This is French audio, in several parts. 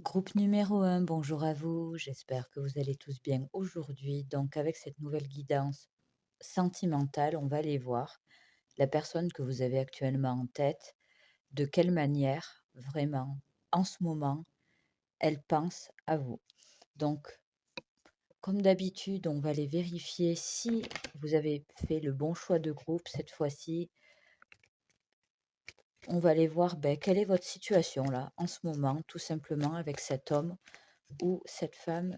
Groupe numéro un, bonjour à vous, j'espère que vous allez tous bien aujourd'hui. Donc avec cette nouvelle guidance sentimentale, on va aller voir la personne que vous avez actuellement en tête, de quelle manière vraiment en ce moment elle pense à vous. Donc comme d'habitude, on va aller vérifier si vous avez fait le bon choix de groupe cette fois-ci. On va aller voir quelle est votre situation là en ce moment, tout simplement avec cet homme ou cette femme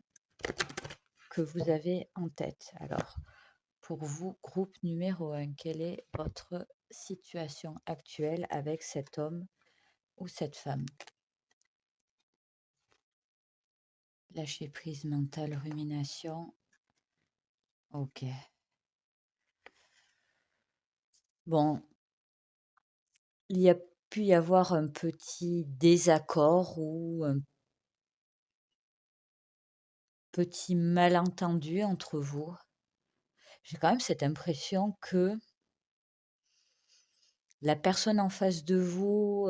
que vous avez en tête. Alors, pour vous, groupe numéro un, quelle est votre situation actuelle avec cet homme ou cette femme? Lâcher prise mentale, rumination. Ok. Bon, il y a pu y avoir un petit désaccord ou un petit malentendu entre vous. J'ai quand même cette impression que la personne en face de vous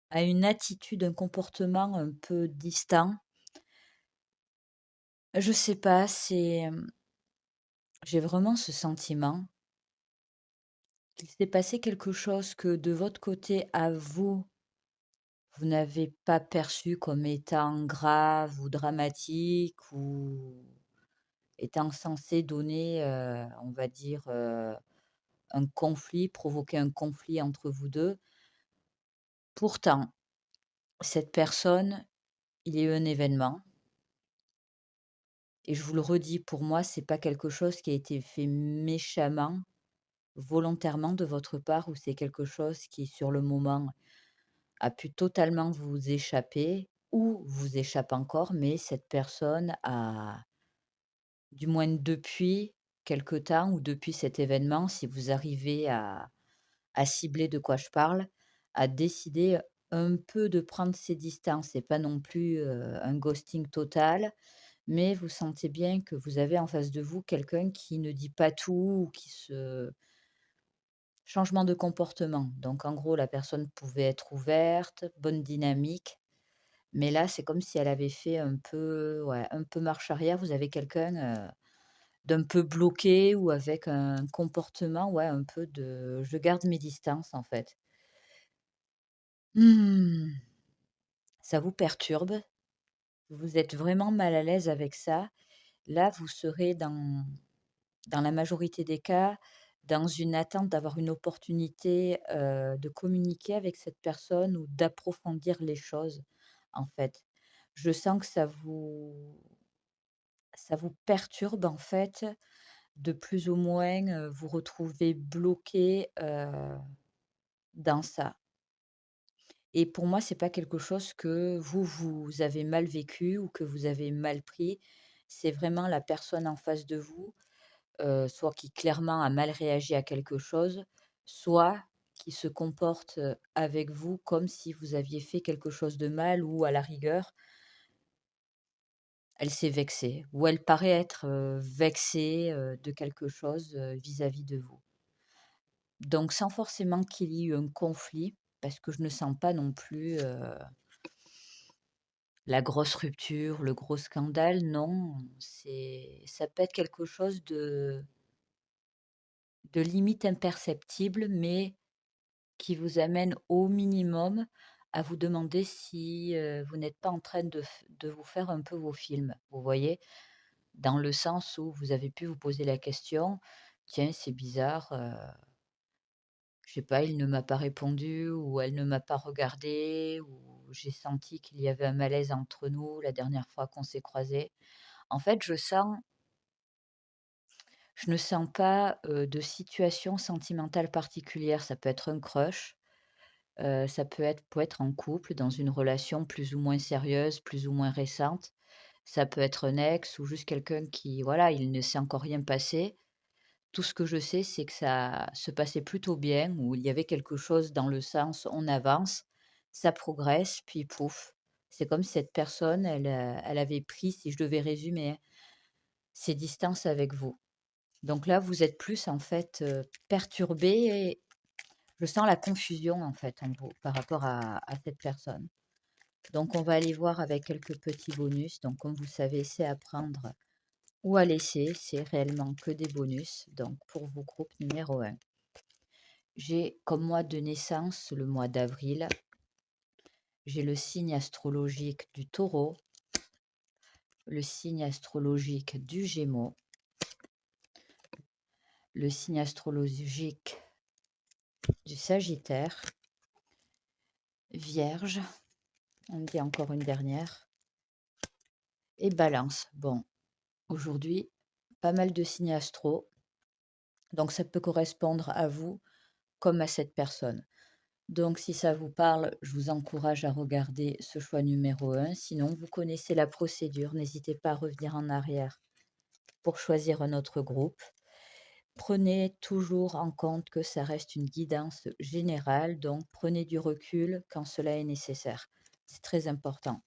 a une attitude, un comportement un peu distant. Je sais pas, j'ai vraiment ce sentiment qu'il s'est passé quelque chose que de votre côté à vous, vous n'avez pas perçu comme étant grave ou dramatique ou étant censé donner, on va dire, un conflit, provoquer un conflit entre vous 2. Pourtant, cette personne, il y a eu un événement et je vous le redis, pour moi, c'est pas quelque chose qui a été fait méchamment, volontairement de votre part ou c'est quelque chose qui, sur le moment, a pu totalement vous échapper ou vous échappe encore, mais cette personne a, du moins depuis quelque temps ou depuis cet événement, si vous arrivez à cibler de quoi je parle, a décidé un peu de prendre ses distances. C'est pas non plus, un ghosting total, mais vous sentez bien que vous avez en face de vous quelqu'un qui ne dit pas tout ou qui se changement de comportement. Donc en gros, la personne pouvait être ouverte, bonne dynamique. Mais là, c'est comme si elle avait fait un peu ouais, un peu marche arrière. Vous avez quelqu'un, d'un peu bloqué ou avec un comportement, ouais, un peu de: «Je garde mes distances», en fait. Mmh, ça vous perturbe, vous êtes vraiment mal à l'aise avec ça. Là, vous serez dans la majorité des cas, dans une attente d'avoir une opportunité, de communiquer avec cette personne ou d'approfondir les choses, en fait. Je sens que ça vous perturbe, en fait, de plus ou moins, vous retrouver bloqué, dans ça et pour moi, c'est pas quelque chose que vous avez mal vécu ou que vous avez mal pris. C'est vraiment la personne en face de vous, soit qui clairement a mal réagi à quelque chose, soit qui se comporte, avec vous comme si vous aviez fait quelque chose de mal ou à la rigueur, elle s'est vexée ou elle paraît être, vexée, de quelque chose, vis-à-vis de vous. Donc sans forcément qu'il y ait eu un conflit, parce que je ne sens pas non plus, la grosse rupture, le gros scandale, non. Ça peut être quelque chose de limite imperceptible, mais qui vous amène au minimum à vous demander si, vous n'êtes pas en train de vous faire un peu vos films, vous voyez? Dans le sens où vous avez pu vous poser la question: «Tiens, c'est bizarre, je sais pas, il ne m'a pas répondu ou elle ne m'a pas regardé ou j'ai senti qu'il y avait un malaise entre nous la dernière fois qu'on s'est croisés». En fait, je ne sens pas, de situation sentimentale particulière. Ça peut être un crush, ça peut être en couple, dans une relation plus ou moins sérieuse, plus ou moins récente. Ça peut être un ex ou juste quelqu'un qui, voilà, il ne s'est encore rien passé. Tout ce que je sais, c'est que ça se passait plutôt bien, où il y avait quelque chose dans le sens on avance, ça progresse, puis pouf. C'est comme si cette personne, elle avait pris, si je devais résumer, hein, ses distances avec vous. Donc là, vous êtes plus en fait, perturbé et je sens la confusion en fait en vous par rapport à cette personne. Donc on va aller voir avec quelques petits bonus. Donc comme vous savez, c'est à prendre ou à laisser, c'est réellement que des bonus. Donc pour vos groupes numéro 1, j'ai comme mois de naissance le mois d'avril, j'ai le signe astrologique du Taureau, le signe astrologique du Gémeaux, le signe astrologique du Sagittaire, Vierge, on dit encore une dernière, et Balance. Bon, aujourd'hui, pas mal de signes astro, donc ça peut correspondre à vous comme à cette personne. Donc si ça vous parle, je vous encourage à regarder ce choix numéro 1. Sinon, vous connaissez la procédure, n'hésitez pas à revenir en arrière pour choisir un autre groupe. Prenez toujours en compte que ça reste une guidance générale, donc prenez du recul quand cela est nécessaire. C'est très important.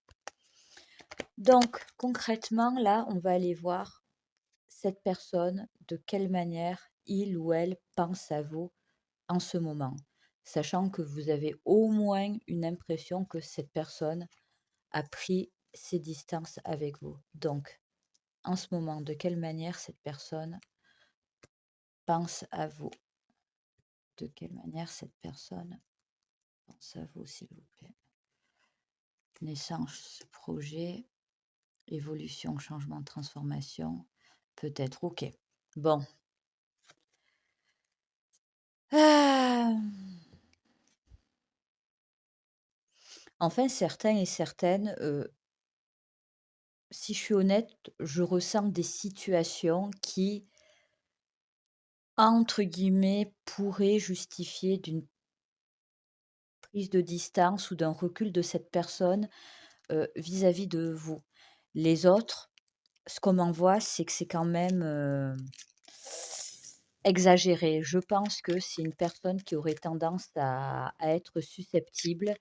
Donc concrètement, là, on va aller voir cette personne, de quelle manière il ou elle pense à vous en ce moment, sachant que vous avez au moins une impression que cette personne a pris ses distances avec vous. Donc, en ce moment, de quelle manière cette personne pense à vous? De quelle manière cette personne pense à vous, s'il vous plaît? Naissance, projet, évolution, changement, transformation, peut-être. Ok. Bon. Ah. Enfin, certains et certaines, si je suis honnête, je ressens des situations qui, entre guillemets, «pourraient» justifier d'une prise de distance ou d'un recul de cette personne, vis-à-vis de vous. Les autres, ce qu'on m'envoie, c'est que c'est quand même, exagéré. Je pense que c'est une personne qui aurait tendance à être susceptible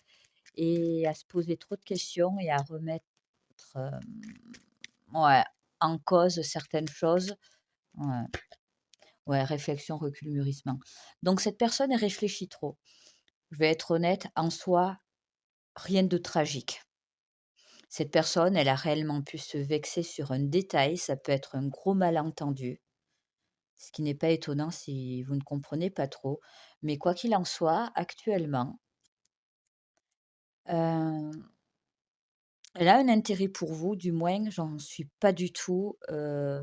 et à se poser trop de questions et à remettre, hem, ouais, en cause certaines choses. Ouais. Ouais, réflexion, recul, mûrissement. Donc cette personne, elle réfléchit trop. Je vais être honnête, en soi, rien de tragique. Cette personne, elle a réellement pu se vexer sur un détail, ça peut être un gros malentendu, ce qui n'est pas étonnant si vous ne comprenez pas trop. Mais quoi qu'il en soit, actuellement, heu, elle a un intérêt pour vous, du moins, j'en suis pas du tout, à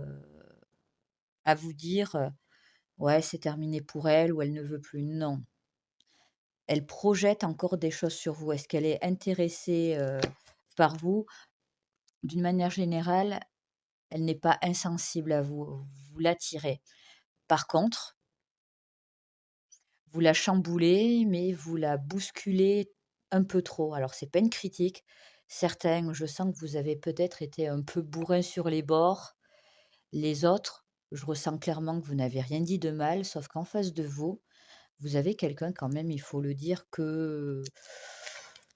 vous dire, «Ouais, c'est terminé pour elle» ou «Elle ne veut plus». Non. Elle projette encore des choses sur vous. Est-ce qu'elle est intéressée, par vous? D'une manière générale, elle n'est pas insensible à vous. Vous l'attirez. Par contre, vous la chamboulez, mais vous la bousculez un peu trop. Alors c'est pas une critique. Certains, je sens que vous avez peut-être été un peu bourrin sur les bords. Les autres, je ressens clairement que vous n'avez rien dit de mal, sauf qu'en face de vous, vous avez quelqu'un quand même, il faut le dire, que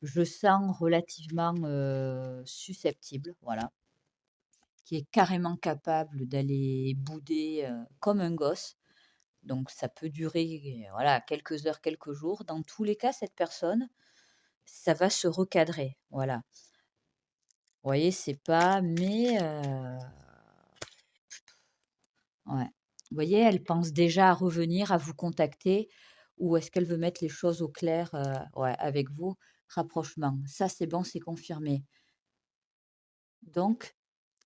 je sens relativement, susceptible, voilà, qui est carrément capable d'aller bouder, comme un gosse. Donc ça peut durer, voilà, quelques heures, quelques jours. Dans tous les cas, cette personne, ça va se recadrer, voilà. Vous voyez, c'est pas mais ouais. Vous voyez, elle pense déjà à revenir, à vous contacter ou est-ce qu'elle veut mettre les choses au clair, ouais, avec vous? Rapprochement. Ça, c'est bon, c'est confirmé. Donc,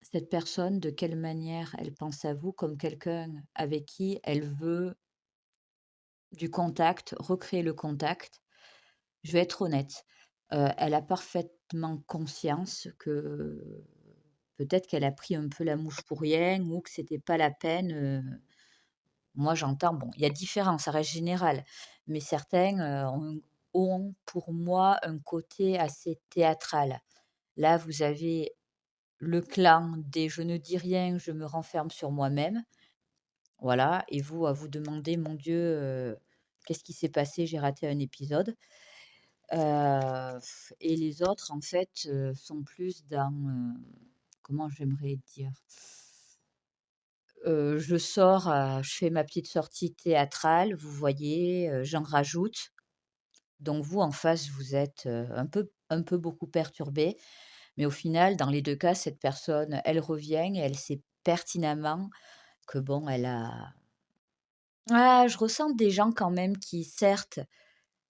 cette personne, de quelle manière elle pense à vous comme quelqu'un avec qui elle veut du contact, recréer le contact? Je vais être honnête, elle a parfaitement conscience que peut-être qu'elle a pris un peu la mouche pour rien ou que c'était pas la peine, moi j'entends, bon, il y a différents, ça reste général, mais certains, ont pour moi un côté assez théâtral. Là, vous avez le clan des «je ne dis rien, je me renferme sur moi-même», voilà et vous, à vous demander: «Mon Dieu, qu'est-ce qui s'est passé? J'ai raté un épisode». Et les autres, en fait, sont plus dans, comment j'aimerais dire? Je sors, je fais ma petite sortie théâtrale, vous voyez, j'en rajoute. Donc vous, en face, vous êtes, un peu beaucoup perturbé, mais au final, dans les 2 cas, cette personne, elle revient et elle sait pertinemment que bon, elle a je ressens des gens quand même qui certes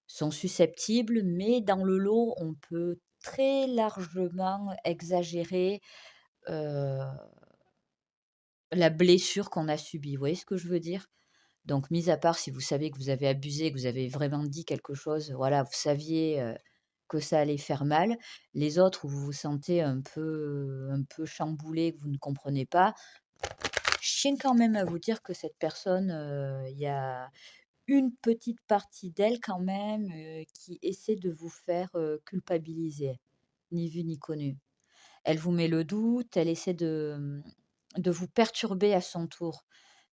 sont susceptibles, mais dans le lot, on peut très largement exagérer, heu, la blessure qu'on a subie. Vous voyez ce que je veux dire? Donc mis à part si vous savez que vous avez abusé, que vous avez vraiment dit quelque chose, voilà, vous saviez, que ça allait faire mal. Les autres où vous vous sentez un peu chamboulé, que vous ne comprenez pas, je tiens quand même à vous dire que cette personne, il y a une petite partie d'elle quand même, qui essaie de vous faire, culpabiliser, ni vu ni connu. Elle vous met le doute, elle essaie de vous perturber à son tour.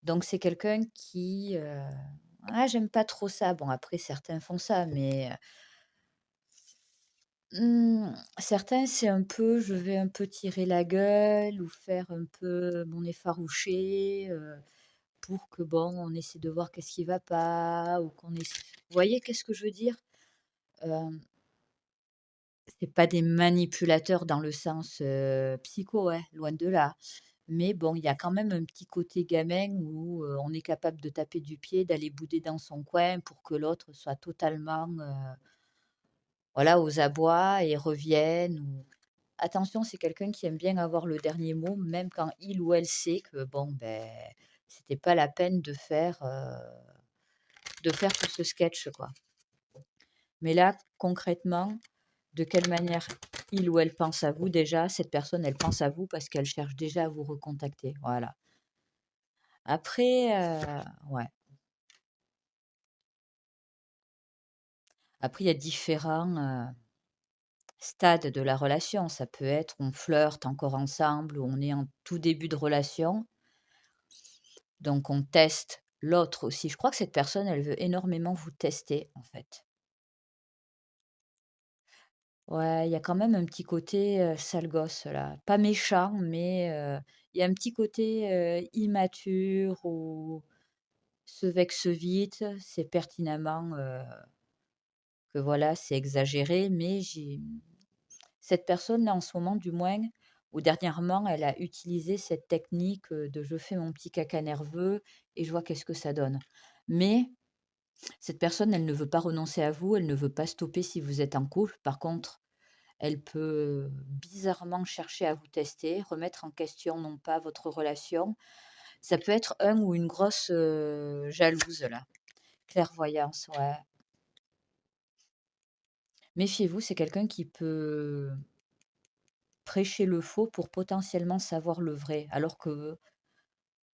Donc c'est quelqu'un qui, j'aime pas trop ça. Bon après certains font ça, mais, certains c'est un peu je vais un peu tirer la gueule ou faire un peu mon effarouché, pour que bon, on essaie de voir qu'est-ce qui va pas ou qu'on ess vous voyez qu'est-ce que je veux dire? Hem, c'est pas des manipulateurs dans le sens, psycho, ouais, loin de là. Mais bon, il y a quand même un petit côté gamin où, on est capable de taper du pied, d'aller bouder dans son coin pour que l'autre soit totalement, voilà, aux abois et revienne ou attention, c'est quelqu'un qui aime bien avoir le dernier mot, même quand il ou elle sait que bon, ben, c'était pas la peine de faire tout ce sketch, quoi. Mais là, concrètement, de quelle manière il ou elle pense à vous déjà? Cette personne, elle pense à vous parce qu'elle cherche déjà à vous recontacter, voilà. Après, ouais, après il y a différents, stades de la relation. Ça peut être on flirte encore ensemble ou on est en tout début de relation, donc on teste l'autre aussi. Je crois que cette personne, elle veut énormément vous tester, en fait. Ouais, il y a quand même un petit côté, sale gosse là. Pas méchant, mais, il y a un petit côté, immature ou se vexe vite. C'est pertinemment, que voilà, c'est exagéré, mais cette personne-là, en ce moment du moins, ou dernièrement, elle a utilisé cette technique, de «je fais mon petit caca nerveux et je vois qu'est-ce que ça donne». Mais cette personne, elle ne veut pas renoncer à vous, elle ne veut pas stopper si vous êtes en couple. Par contre, elle peut bizarrement chercher à vous tester, remettre en question non pas votre relation. Ça peut être un ou une grosse, jalouse là. Clairvoyance, ouais. Méfiez-vous, c'est quelqu'un qui peut prêcher le faux pour potentiellement savoir le vrai, alors que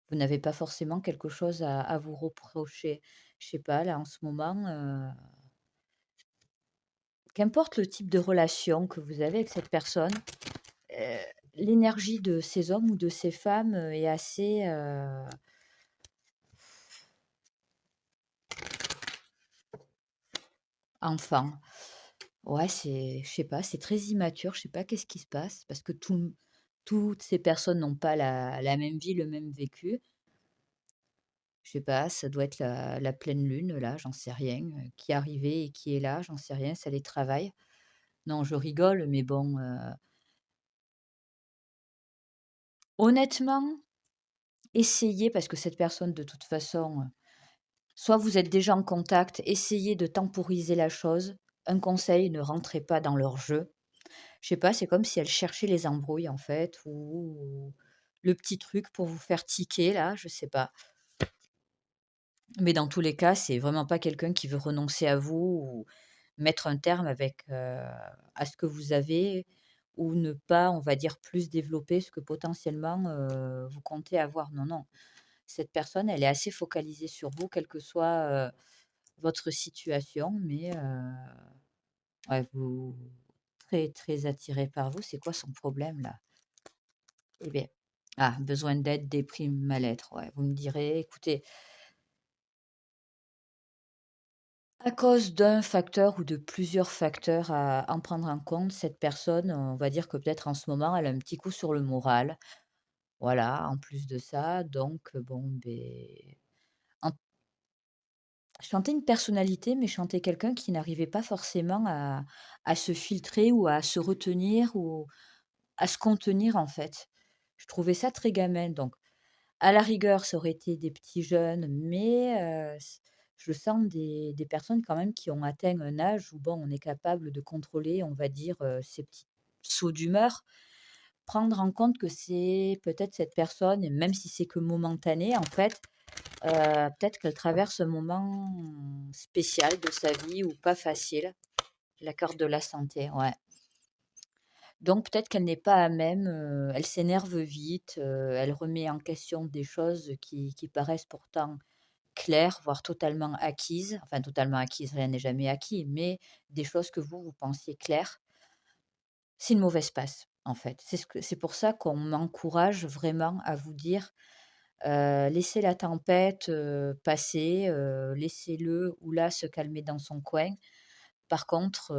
vous n'avez pas forcément quelque chose à vous reprocher. Je sais pas, là, en ce moment, qu'importe le type de relation que vous avez avec cette personne, heu, l'énergie de ces hommes ou de ces femmes, est assez, enfant. Ouais, c'est je sais pas, c'est très immature, je sais pas qu'est-ce qui se passe parce que toutes ces personnes n'ont pas la même vie, le même vécu. Je sais pas, ça doit être la pleine lune là, j'en sais rien, qui est arrivée et qui est là, j'en sais rien, ça les travaille. Non, je rigole, mais bon, honnêtement, essayez parce que cette personne de toute façon, soit vous êtes déjà en contact, essayez de temporiser la chose. Un conseil, ne rentrez pas dans leur jeu. Je sais pas, c'est comme si elle cherchait les embrouilles en fait ou le petit truc pour vous faire tiquer là, je sais pas. Mais dans tous les cas, c'est vraiment pas quelqu'un qui veut renoncer à vous ou mettre un terme avec, à ce que vous avez ou ne pas, on va dire, plus développer ce que potentiellement, vous comptez avoir. Non, non. Cette personne, elle est assez focalisée sur vous, quelle que soit, votre situation, mais ouais, vous très, très attiré par vous. C'est quoi son problème là? Eh bien besoin d'aide, déprime, mal-être, ouais. Vous me direz, écoutez, à cause d'un facteur ou de plusieurs facteurs à en prendre en compte, cette personne, on va dire que peut-être en ce moment, elle a un petit coup sur le moral. Voilà, en plus de ça, donc bon, beh, en chanter une personnalité, mais chanter quelqu'un qui n'arrivait pas forcément à se filtrer ou à se retenir ou à se contenir, en fait. Je trouvais ça très gamin, donc à la rigueur, ça aurait été des petits jeunes, mais je sens des personnes quand même qui ont atteint un âge où, bon, on est capable de contrôler, on va dire, ces petits sauts d'humeur. Prendre en compte que c'est peut-être cette personne et même si c'est que momentané, en fait, peut-être qu'elle traverse un moment spécial de sa vie ou pas facile. La carte de la santé, ouais. Donc peut-être qu'elle n'est pas à même, elle s'énerve vite, elle remet en question des choses qui paraissent pourtant claires, voire totalement acquises. Enfin totalement acquises, rien n'est jamais acquis, mais des choses que vous, vous pensiez claires. C'est une mauvaise passe, en fait. C'est pour ça qu'on m'encourage vraiment à vous dire, laissez la tempête, passer, laissez-le ou la se calmer dans son coin. Par contre,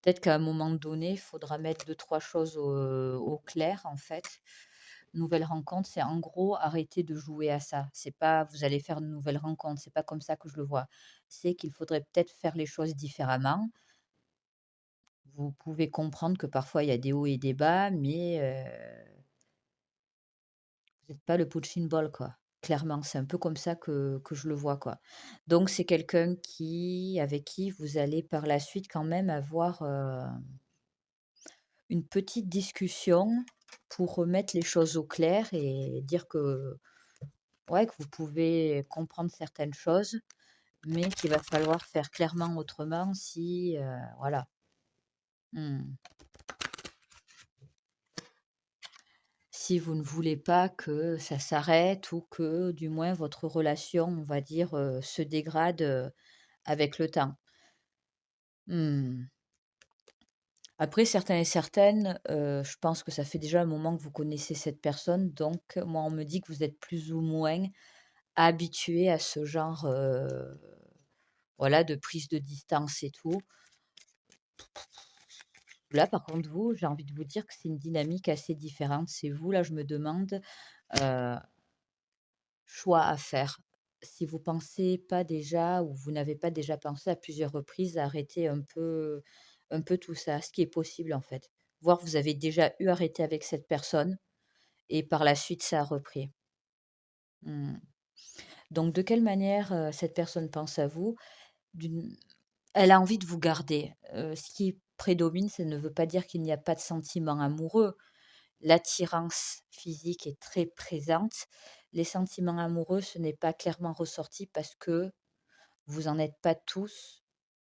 peut-être qu'à un moment donné, il faudra mettre deux-trois choses au clair, en fait. Nouvelle rencontre, c'est en gros arrêter de jouer à ça. C'est pas vous allez faire une nouvelle rencontre, c'est pas comme ça que je le vois. C'est qu'il faudrait peut-être faire les choses différemment. Vous pouvez comprendre que parfois il y a des hauts et des bas, mais vous êtes pas le punching ball, quoi. Clairement, c'est un peu comme ça que je le vois, quoi. Donc c'est quelqu'un avec qui vous allez par la suite quand même avoir, une petite discussion pour remettre les choses au clair et dire que, ouais, que vous pouvez comprendre certaines choses, mais qu'il va falloir faire clairement autrement si, voilà. Mmh. Si vous ne voulez pas que ça s'arrête ou que du moins votre relation, on va dire, se dégrade, avec le temps. Mmh. Après certains et certaines, je pense que ça fait déjà un moment que vous connaissez cette personne, donc moi on me dit que vous êtes plus ou moins habitués à ce genre, voilà, de prise de distance et tout. Là, par contre, vous, j'ai envie de vous dire que c'est une dynamique assez différente. C'est vous, là, je me demande, heu, choix à faire. Si vous pensez pas déjà ou vous n'avez pas déjà pensé à plusieurs reprises à arrêter un peu tout ça, ce qui est possible, en fait. Voire vous avez déjà eu arrêté avec cette personne et par la suite ça a repris. Mmh. Donc de quelle manière, cette personne pense à vous? D'une Elle a envie de vous garder. Ce qui prédomine, ça ne veut pas dire qu'il n'y a pas de sentiments amoureux. L'attirance physique est très présente. Les sentiments amoureux, ce n'est pas clairement ressorti parce que vous en êtes pas tous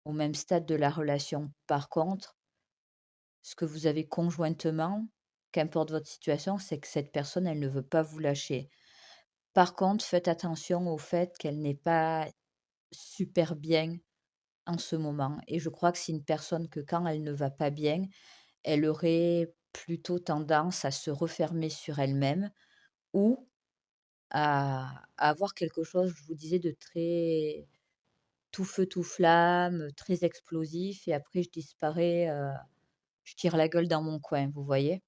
au même stade de la relation. Par contre, ce que vous avez conjointement, qu'importe votre situation, c'est que cette personne, elle ne veut pas vous lâcher. Par contre, faites attention au fait qu'elle n'est pas super bien en ce moment et je crois que c'est une personne que quand elle ne va pas bien, elle aurait plutôt tendance à se refermer sur elle-même ou à avoir quelque chose, je vous disais, de très tout feu tout flamme, très explosif et après je disparais, je tire la gueule dans mon coin, vous voyez?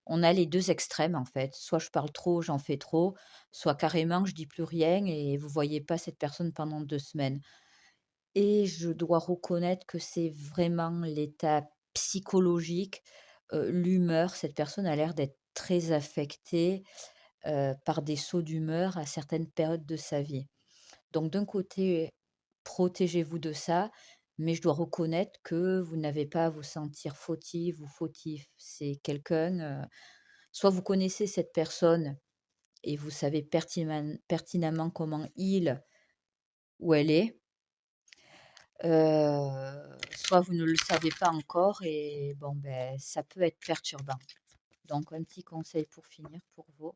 On a les 2 extrêmes en fait, soit je parle trop, j'en fais trop, soit carrément je dis plus rien et vous voyez pas cette personne pendant 2 semaines. Et je dois reconnaître que c'est vraiment l'état psychologique, l'humeur. Cette personne a l'air d'être très affectée, par des sauts d'humeur à certaines périodes de sa vie. Donc d'un côté, protégez-vous de ça, mais je dois reconnaître que vous n'avez pas à vous sentir fautive ou fautif. C'est quelqu'un, soit vous connaissez cette personne et vous savez pertinemment comment il ou elle est. Soit vous ne le savez pas encore et bon, ben ça peut être perturbant. Donc un petit conseil pour finir pour vous,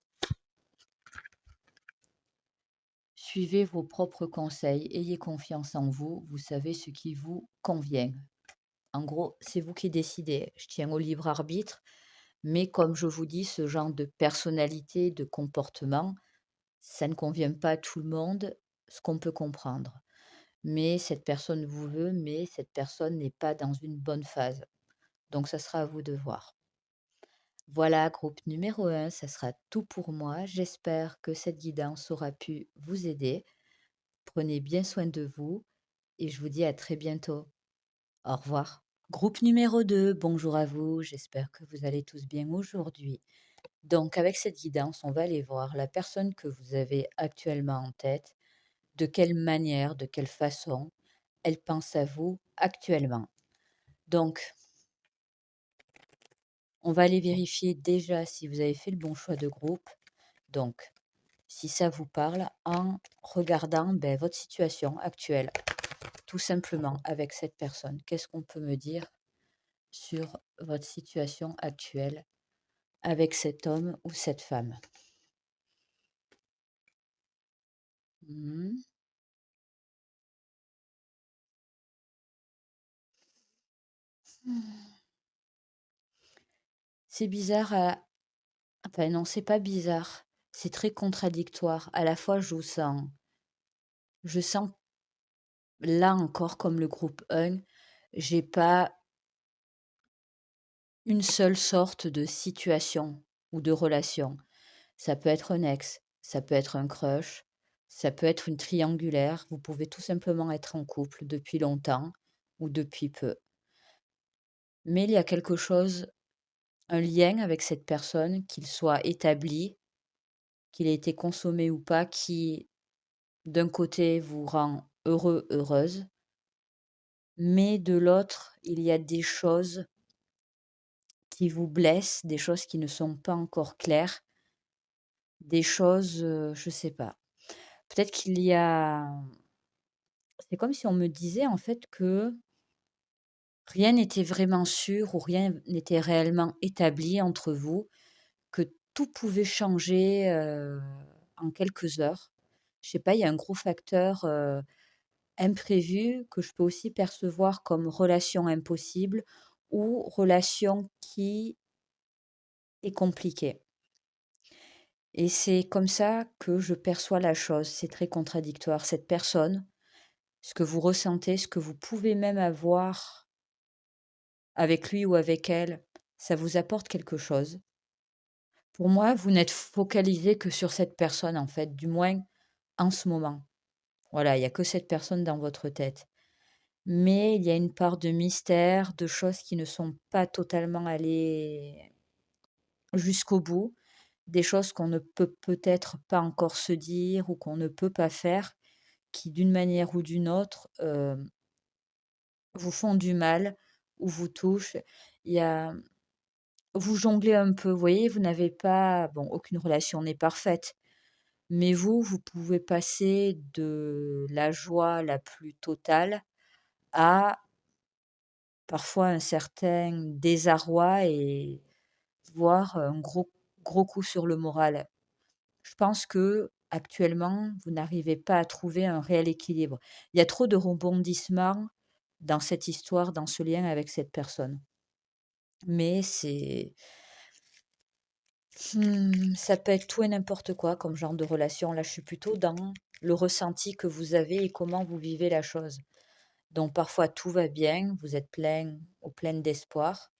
suivez vos propres conseils, ayez confiance en vous, vous savez ce qui vous convient. En gros, c'est vous qui décidez. Je tiens au libre arbitre, mais comme je vous dis, ce genre de personnalité, de comportement, ça ne convient pas à tout le monde, ce qu'on peut comprendre. Mais cette personne vous veut, mais cette personne n'est pas dans une bonne phase. Donc ça sera à vous de voir. Voilà, groupe numéro un, ça sera tout pour moi. J'espère que cette guidance aura pu vous aider. Prenez bien soin de vous et je vous dis à très bientôt. Au revoir. Groupe numéro 2, bonjour à vous, j'espère que vous allez tous bien aujourd'hui. Donc avec cette guidance, on va aller voir la personne que vous avez actuellement en tête, de quelle manière, de quelle façon elle pense à vous actuellement. Donc, on va aller vérifier déjà si vous avez fait le bon choix de groupe. Donc, si ça vous parle, en regardant votre situation actuelle, tout simplement avec cette personne. Qu'est-ce qu'on peut me dire sur votre situation actuelle avec cet homme ou cette femme? Mmh. C'est bizarre enfin non, c'est pas bizarre, c'est très contradictoire. À la fois, je sens là encore comme le groupe 1, j'ai pas une seule sorte de situation ou de relation. Ça peut être un ex, ça peut être un crush, ça peut être une triangulaire. Vous pouvez tout simplement être en couple depuis longtemps ou depuis peu. Mais il y a quelque chose, un lien avec cette personne, qu'il soit établi, qu'il ait été consommé ou pas, qui d'un côté vous rend heureux, heureuse, mais de l'autre, il y a des choses qui vous blessent, des choses qui ne sont pas encore claires, des choses, je sais pas. Peut-être qu'il y a c'est comme si on me disait en fait que rien n'était vraiment sûr ou rien n'était réellement établi entre vous, que tout pouvait changer, en quelques heures. Je sais pas, il y a un gros facteur, imprévu que je peux aussi percevoir comme relation impossible ou relation qui est compliquée. Et c'est comme ça que je perçois la chose, c'est très contradictoire. Cette personne, ce que vous ressentez, ce que vous pouvez même avoir avec lui ou avec elle, ça vous apporte quelque chose. Pour moi, vous n'êtes focalisé que sur cette personne, en fait, du moins en ce moment. Voilà, il y a que cette personne dans votre tête. Mais il y a une part de mystère, de choses qui ne sont pas totalement allées jusqu'au bout, des choses qu'on ne peut peut-être pas encore se dire ou qu'on ne peut pas faire, qui d'une manière ou d'une autre, vous font du mal ou vous touchent. Il y a Vous jonglez un peu, vous voyez? Vous n'avez pas bon, aucune relation n'est parfaite, mais vous pouvez passer de la joie la plus totale à parfois un certain désarroi et voire un gros coup sur le moral. Je pense que actuellement, vous n'arrivez pas à trouver un réel équilibre. Il y a trop de rebondissements dans cette histoire, dans ce lien avec cette personne. Mais ça peut être tout et n'importe quoi comme genre de relation. Là, je suis plutôt dans le ressenti que vous avez et comment vous vivez la chose. Donc parfois tout va bien, vous êtes plein ou pleine d'espoir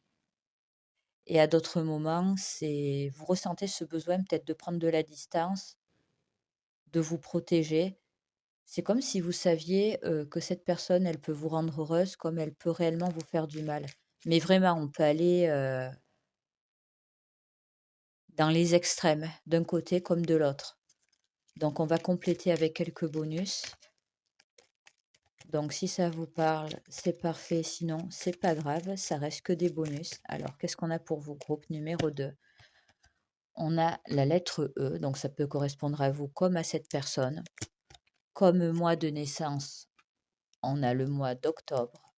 et à d'autres moments, c'est vous ressentez ce besoin peut-être de prendre de la distance, de vous protéger. C'est comme si vous saviez, que cette personne, elle peut vous rendre heureuse comme elle peut réellement vous faire du mal. Mais vraiment, on peut aller, dans les extrêmes, d'un côté comme de l'autre. Donc on va compléter avec quelques bonus. Donc si ça vous parle, c'est parfait, sinon c'est pas grave, ça reste que des bonus. Alors qu'est-ce qu'on a pour vous? Groupe numéro 2. On a la lettre E, donc ça peut correspondre à vous comme à cette personne. Comme mois de naissance, on a le mois d'octobre.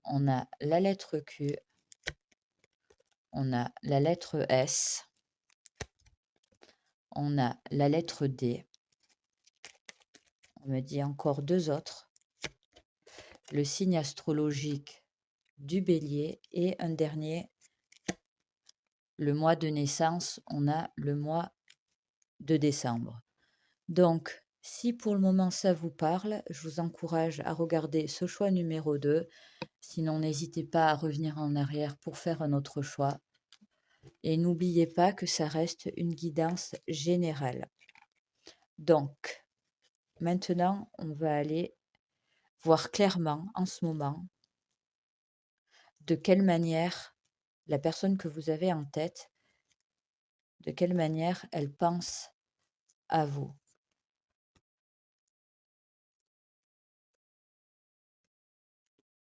On a la lettre Q, on a la lettre S, on a la lettre D. On me dit encore deux autres. Le signe astrologique du bélier et un dernier, le mois de naissance, on a le mois de décembre. Donc, si pour le moment ça vous parle, je vous encourage à regarder ce choix numéro 2. Sinon, n'hésitez pas à revenir en arrière pour faire un autre choix. Et n'oubliez pas que ça reste une guidance générale. Donc, maintenant, on va aller voir clairement en ce moment de quelle manière la personne que vous avez en tête, de quelle manière elle pense à vous.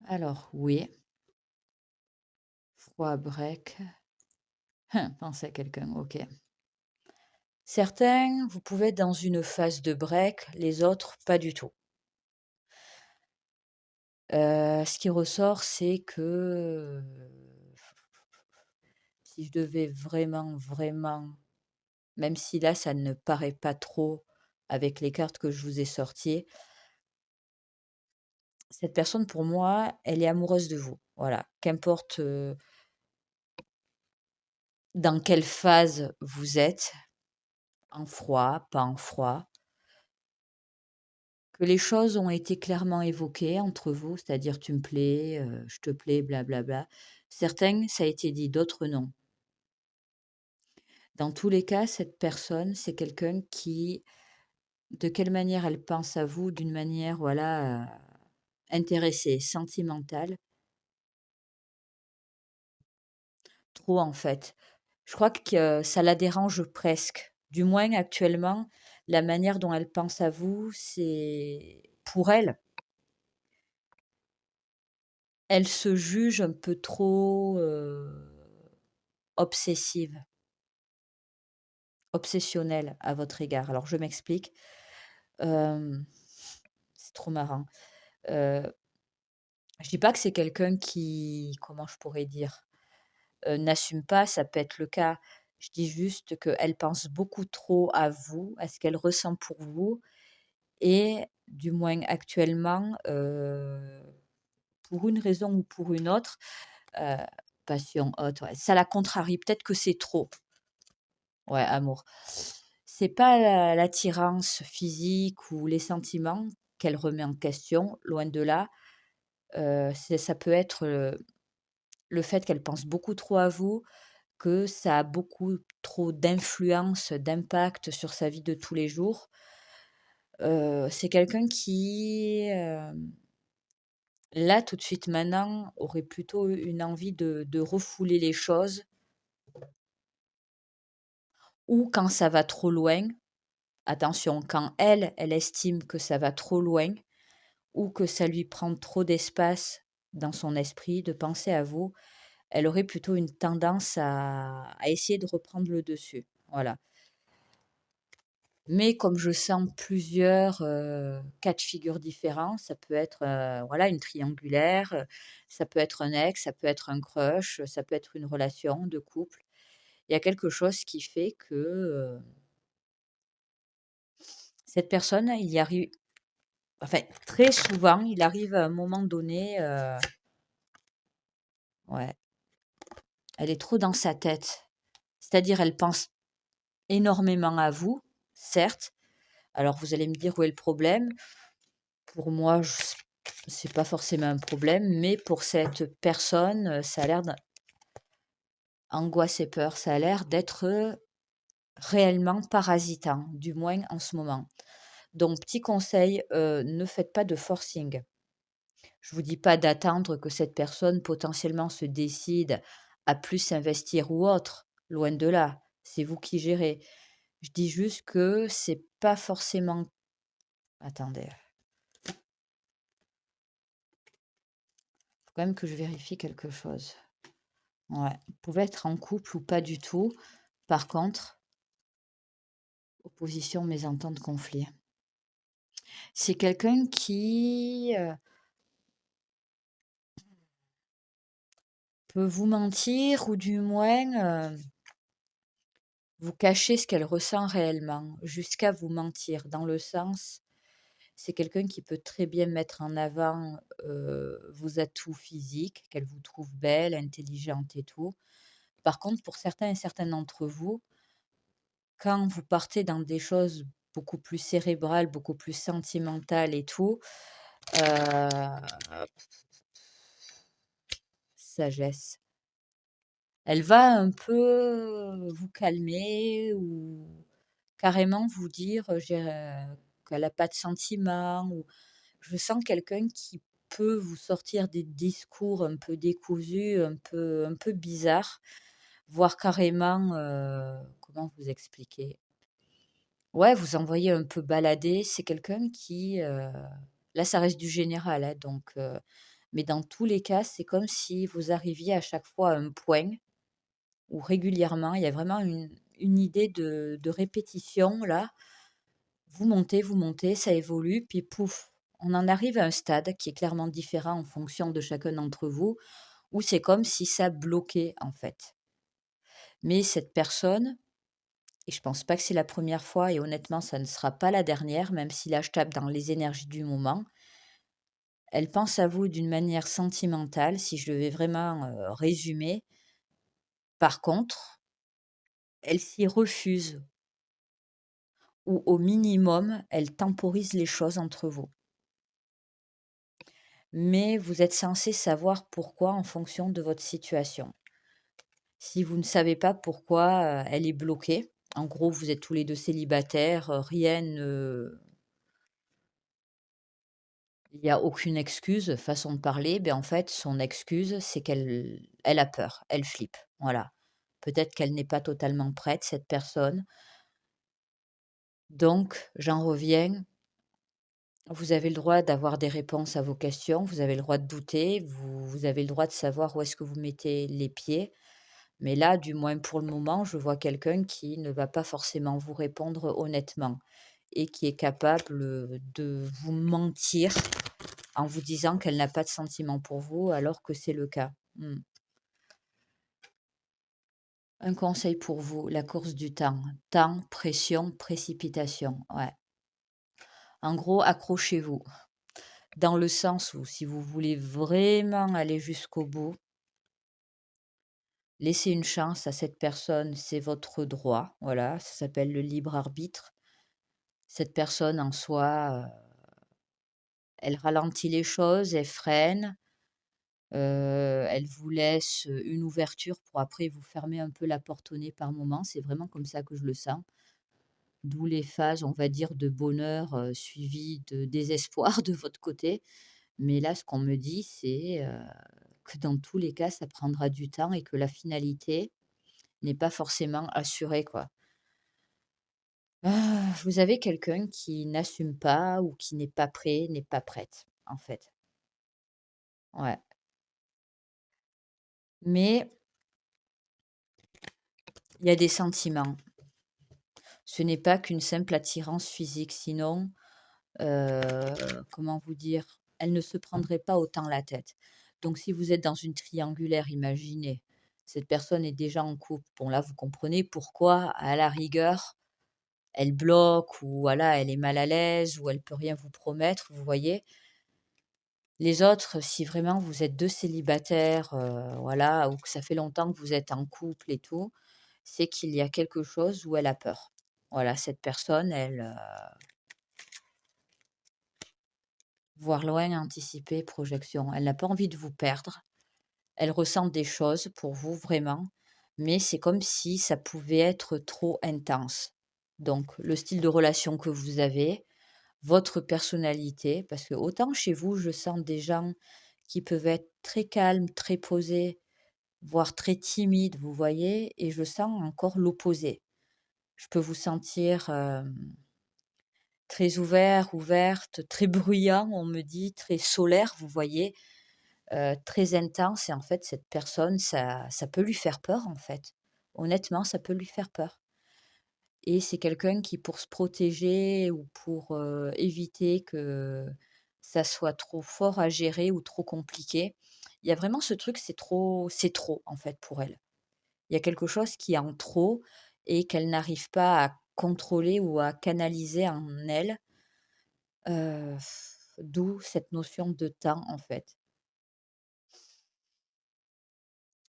Alors, oui, froid break. Pensez à quelqu'un, ok. Certains, vous pouvez être dans une phase de break, les autres, pas du tout. Ce qui ressort, c'est que si je devais vraiment, même si là, ça ne paraît pas trop avec les cartes que je vous ai sorties, cette personne, pour moi, elle est amoureuse de vous. Voilà, qu'importe dans quelle phase vous êtes, en froid, pas en froid, que les choses ont été clairement évoquées entre vous, c'est-à-dire tu me plais, je te plais, blablabla. Certains, ça a été dit, d'autres non. Dans tous les cas, cette personne, c'est quelqu'un qui, de quelle manière elle pense à vous, d'une manière, voilà, intéressée, sentimentale, trop en fait. Je crois que ça la dérange presque. Du moins actuellement, la manière dont elle pense à vous, c'est pour elle, elle se juge un peu trop, obsessive, obsessionnelle à votre égard. Alors je m'explique, hem, c'est trop marrant. Heu, je dis pas que c'est quelqu'un qui, comment je pourrais dire? N'assume pas, ça peut être le cas. Je dis juste qu'elle pense beaucoup trop à vous, à ce qu'elle ressent pour vous et du moins actuellement, pour une raison ou pour une autre, heu, passion haute, ouais, ça la contrarie. Peut-être que c'est trop. Ouais, amour. C'est pas l'attirance physique ou les sentiments qu'elle remet en question, loin de là. Ça peut être, le fait qu'elle pense beaucoup trop à vous, que ça a beaucoup trop d'influence, d'impact sur sa vie de tous les jours. C'est quelqu'un qui, là, tout de suite, maintenant, aurait plutôt une envie de refouler les choses ou quand ça va trop loin, attention, quand elle estime que ça va trop loin ou que ça lui prend trop d'espace dans son esprit de penser à vous, elle aurait plutôt une tendance à essayer de reprendre le dessus. Voilà. Mais comme je sens plusieurs, cas de figure différents, ça peut être, voilà, une triangulaire, ça peut être un ex, ça peut être un crush, ça peut être une relation de couple. Il y a quelque chose qui fait que, cette personne, il y arrive enfin, très souvent, il arrive à un moment donné, ouais, elle est trop dans sa tête. C'est-à-dire, elle pense énormément à vous, certes. Alors vous allez me dire: «Où est le problème?» Pour moi, c'est pas forcément un problème, mais pour cette personne, ça a l'air angoisse et peur, ça a l'air d'être, réellement parasitant, du moins en ce moment. Donc petit conseil, ne faites pas de forcing. Je vous dis pas d'attendre que cette personne potentiellement se décide à plus s'investir ou autre, loin de là, c'est vous qui gérez. Je dis juste que c'est pas forcément attendez, faut quand même que je vérifie quelque chose. Ouais, vous pouvez être en couple ou pas du tout. Par contre, opposition, mésentente, conflit. C'est quelqu'un qui, peut vous mentir ou du moins, vous cacher ce qu'elle ressent réellement, jusqu'à vous mentir. Dans le sens, c'est quelqu'un qui peut très bien mettre en avant, vos atouts physiques, qu'elle vous trouve belle, intelligente et tout. Par contre, pour certains et certaines d'entre vous, quand vous partez dans des choses beaucoup plus cérébrales, beaucoup plus sentimentales et tout, heu, sagesse. Elle va un peu vous calmer ou carrément vous dire, qu'elle a pas de sentiments ou je sens quelqu'un qui peut vous sortir des discours un peu décousus, un peu bizarres, voire carrément, comment vous expliquer? Ouais, vous envoyer un peu balader. C'est quelqu'un qui, là, ça reste du général, hein, donc mais dans tous les cas, c'est comme si vous arriviez à chaque fois à un point où régulièrement, il y a vraiment une idée de répétition là. Vous montez, ça évolue, puis pouf, on en arrive à un stade qui est clairement différent en fonction de chacun d'entre vous, où c'est comme si ça bloquait, en fait. Mais cette personne, et je pense pas que c'est la première fois et honnêtement, ça ne sera pas la dernière, même si là je tape dans les énergies du moment, elle pense à vous d'une manière sentimentale, si je devais vraiment, résumer. Par contre, elle s'y refuse ou au minimum, elle temporise les choses entre vous. Mais vous êtes censé savoir pourquoi en fonction de votre situation. Si vous ne savez pas pourquoi, elle est bloquée, en gros, vous êtes tous les 2 célibataires, rien ne il y a aucune excuse, façon de parler, ben en fait, son excuse, c'est qu'elle a peur, elle flippe, voilà. Peut-être qu'elle n'est pas totalement prête, cette personne. Donc j'en reviens, vous avez le droit d'avoir des réponses à vos questions, vous avez le droit de douter, vous avez le droit de savoir où est-ce que vous mettez les pieds. Mais là, du moins pour le moment, je vois quelqu'un qui ne va pas forcément vous répondre honnêtement et qui est capable, de vous mentir en vous disant qu'elle n'a pas de sentiments pour vous alors que c'est le cas. Mmh. Un conseil pour vous, la course du temps. Temps, pression, précipitation, ouais. En gros, accrochez-vous. Dans le sens où si vous voulez vraiment aller jusqu'au bout, laissez une chance à cette personne, c'est votre droit, voilà, ça s'appelle le libre arbitre. Cette personne en soi, elle ralentit les choses, elle freine, elle vous laisse, une ouverture pour après vous fermer un peu la porte au nez par moment. C'est vraiment comme ça que je le sens. D'où les phases, on va dire, de bonheur, suivies de désespoir de votre côté. Mais là, ce qu'on me dit, c'est, que dans tous les cas, ça prendra du temps et que la finalité n'est pas forcément assurée, quoi. Vous avez quelqu'un qui n'assume pas ou qui n'est pas prêt, n'est pas prête, en fait. Ouais. Mais il y a des sentiments. Ce n'est pas qu'une simple attirance physique, sinon, heu, comment vous dire? Elle ne se prendrait pas autant la tête. Donc si vous êtes dans une triangulaire, imaginez, cette personne est déjà en couple. Bon là, vous comprenez pourquoi, à la rigueur, elle bloque ou voilà, elle est mal à l'aise ou elle peut rien vous promettre, vous voyez? Les autres, si vraiment vous êtes 2 célibataires, voilà, ou que ça fait longtemps que vous êtes en couple et tout, c'est qu'il y a quelque chose où elle a peur. Voilà, cette personne, elle, voir loin, anticiper, projection. Elle n'a pas envie de vous perdre. Elle ressent des choses pour vous vraiment, mais c'est comme si ça pouvait être trop intense. Donc le style de relation que vous avez, votre personnalité, parce que autant chez vous, je sens des gens qui peuvent être très calmes, très posés, voire très timides, vous voyez? Et je sens encore l'opposé. Je peux vous sentir, très ouvert, ouverte, très bruyant, on me dit, très solaire, vous voyez? Très intense et en fait, cette personne, ça peut lui faire peur, en fait. Honnêtement, ça peut lui faire peur et c'est quelqu'un qui, pour se protéger ou pour, éviter que ça soit trop fort à gérer ou trop compliqué, il y a vraiment ce truc, c'est trop, en fait, pour elle. Il y a quelque chose qui est en trop et qu'elle n'arrive pas à contrôler ou à canaliser en elle, heu, d'où cette notion de temps, en fait.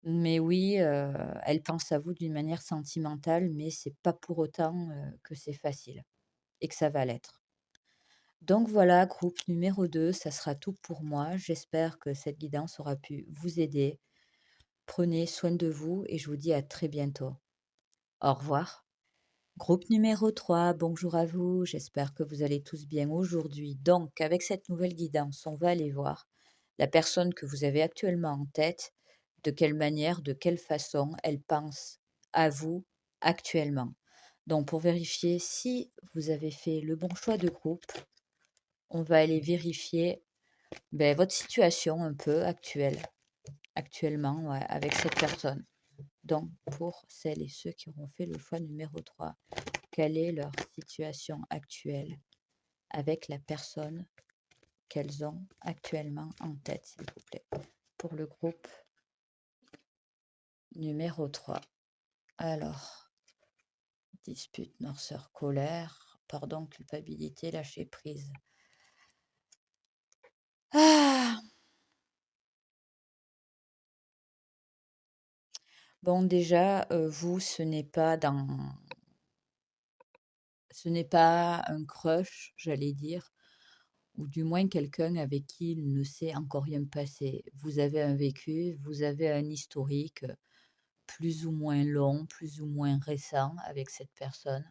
Mais oui, elle pense à vous d'une manière sentimentale, mais c'est pas pour autant, que c'est facile et que ça va l'être. Donc voilà, groupe numéro 2, ça sera tout pour moi. J'espère que cette guidance aura pu vous aider. Prenez soin de vous et je vous dis à très bientôt. Au revoir. Groupe numéro 3, bonjour à vous, j'espère que vous allez tous bien aujourd'hui. Donc, avec cette nouvelle guidance, on va aller voir la personne que vous avez actuellement en tête, de quelle manière, de quelle façon elle pense à vous actuellement. Donc, pour vérifier si vous avez fait le bon choix de groupe, on va aller vérifier votre situation un peu actuellement, ouais, avec cette personne. Donc, pour celles et ceux qui auront fait le choix numéro 3, quelle est leur situation actuelle avec la personne qu'elles ont actuellement en tête, s'il vous plaît. Pour le groupe numéro 3. Alors, dispute, noirceur, colère, pardon, culpabilité, lâcher prise. Ah! Bon, déjà, vous, ce n'est pas un crush, j'allais dire, ou du moins quelqu'un avec qui il ne s'est encore rien passé. Vous avez un vécu, vous avez un historique, plus ou moins long, plus ou moins récent avec cette personne.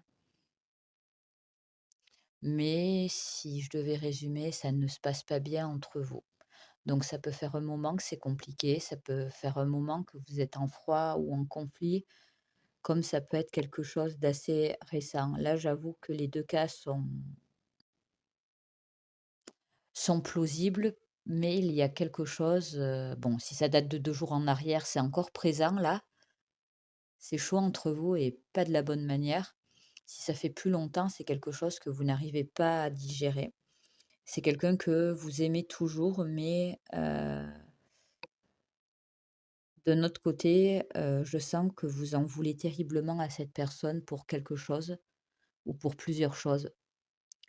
Mais si je devais résumer, ça ne se passe pas bien entre vous. Donc ça peut faire un moment que c'est compliqué, ça peut faire un moment que vous êtes en froid ou en conflit, comme ça peut être quelque chose d'assez récent. Là, j'avoue que les 2 cas sont plausibles, mais il y a quelque chose, bon, si ça date de 2 jours en arrière, c'est encore présent là. C'est chaud entre vous et pas de la bonne manière. Si ça fait plus longtemps, c'est quelque chose que vous n'arrivez pas à digérer. C'est quelqu'un que vous aimez toujours, mais d'un autre côté, je sens que vous en voulez terriblement à cette personne pour quelque chose ou pour plusieurs choses.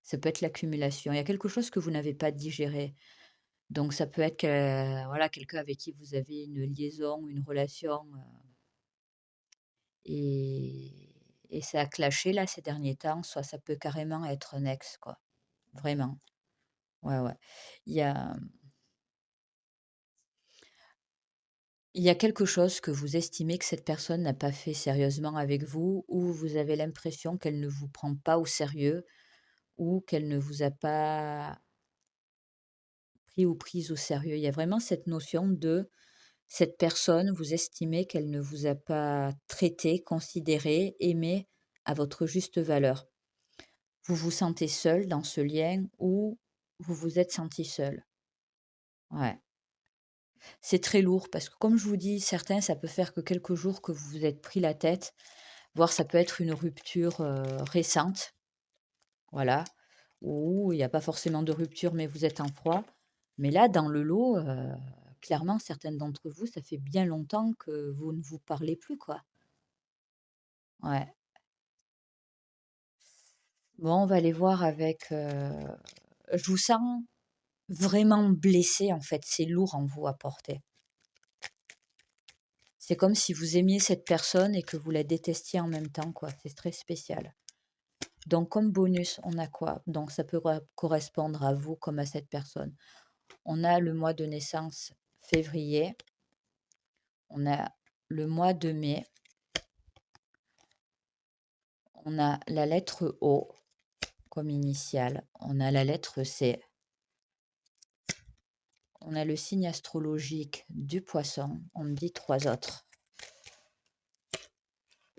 Ça peut être l'accumulation. Il y a quelque chose que vous n'avez pas digéré. Donc ça peut être que voilà, quelqu'un avec qui vous avez une liaison, une relation, et ça a clashé là ces derniers temps, soit ça peut carrément être un ex quoi, vraiment. Ouais, ouais. Il y a il y a quelque chose que vous estimez que cette personne n'a pas fait sérieusement avec vous ou vous avez l'impression qu'elle ne vous prend pas au sérieux ou qu'elle ne vous a pas pris ou prise au sérieux. Il y a vraiment cette notion de cette personne, vous estimez qu'elle ne vous a pas traité, considéré, aimé à votre juste valeur. Vous vous sentez seul dans ce lien ou vous vous êtes senti seul. Ouais. C'est très lourd parce que comme je vous dis, certains, ça peut faire que quelques jours que vous vous êtes pris la tête, voire ça peut être une rupture, récente, voilà, ou il y a pas forcément de rupture, mais vous êtes en froid. Mais là, dans le lot, clairement, certaines d'entre vous, ça fait bien longtemps que vous ne vous parlez plus, quoi. Ouais. Bon, on va aller voir avec, je vous sens vraiment blessé, en fait, c'est lourd en vous à porter. C'est comme si vous aimiez cette personne et que vous la détestiez en même temps, quoi. C'est très spécial. Donc, comme bonus, on a quoi? Donc, ça peut correspondre à vous comme à cette personne. On a le mois de naissance février, on a le mois de mai, on a la lettre O comme initiale, on a la lettre C, on a le signe astrologique du poisson, on me dit 3 autres.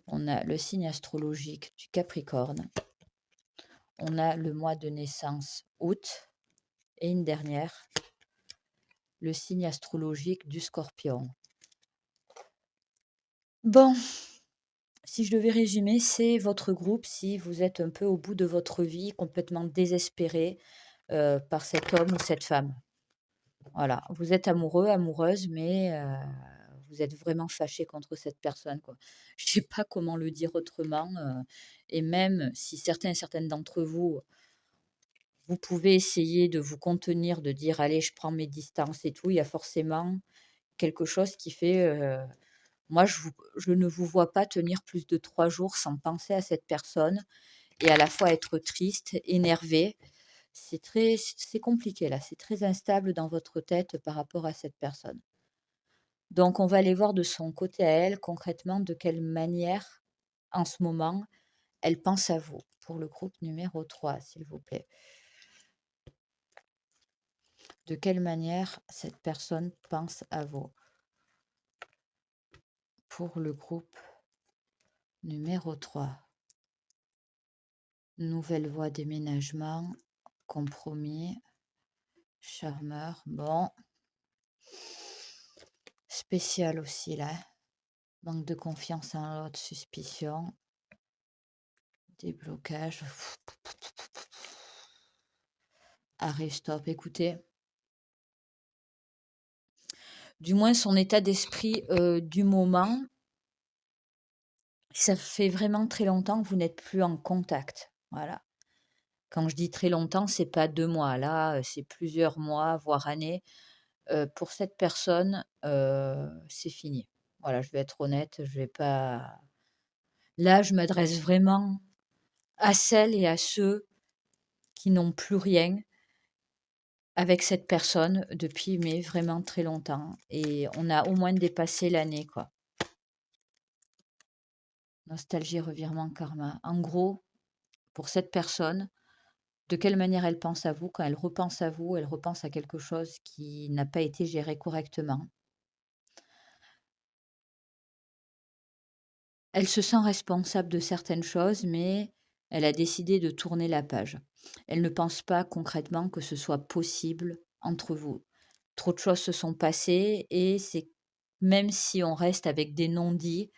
On a le signe astrologique du Capricorne, on a le mois de naissance août et une dernière, le signe astrologique du Scorpion. Bon, si je devais résumer, c'est votre groupe si vous êtes un peu au bout de votre vie, complètement désespéré, par cet homme ou cette femme. Voilà, vous êtes amoureux, amoureuse, mais vous êtes vraiment fâché contre cette personne, quoi. Je sais pas comment le dire autrement, et même si certains et certaines d'entre vous, vous pouvez essayer de vous contenir, de dire: «Allez, je prends mes distances et tout», il y a forcément quelque chose qui fait, moi je ne vous vois pas tenir plus de 3 jours sans penser à cette personne et à la fois être triste, énervé. C'est compliqué là, c'est très instable dans votre tête par rapport à cette personne. Donc on va aller voir de son côté à elle, concrètement, de quelle manière, en ce moment, elle pense à vous. Pour le groupe numéro 3, s'il vous plaît. De quelle manière cette personne pense à vous? Pour le groupe numéro 3. Nouvelle voie déménagement, compromis, charmeur. Bon, spécial aussi là. Manque de confiance en l'autre, suspicion, déblocage. Arrêt, stop. Écoutez, du moins son état d'esprit du moment, ça fait vraiment très longtemps que vous n'êtes plus en contact. Voilà. Quand je dis très longtemps, c'est pas 2 mois. Là, c'est plusieurs mois, voire années. Pour cette personne, c'est fini. Voilà, je vais être honnête, je vais pas là, je m'adresse vraiment à celles et à ceux qui n'ont plus rien avec cette personne depuis, mais vraiment très longtemps et on a au moins dépassé l'année, quoi. Nostalgie, revirement, karma. En gros, pour cette personne, de quelle manière elle pense à vous? Quand elle repense à vous, elle repense à quelque chose qui n'a pas été géré correctement. Elle se sent responsable de certaines choses, mais elle a décidé de tourner la page. Elle ne pense pas concrètement que ce soit possible entre vous. Trop de choses se sont passées et c'est même si on reste avec des non-dits,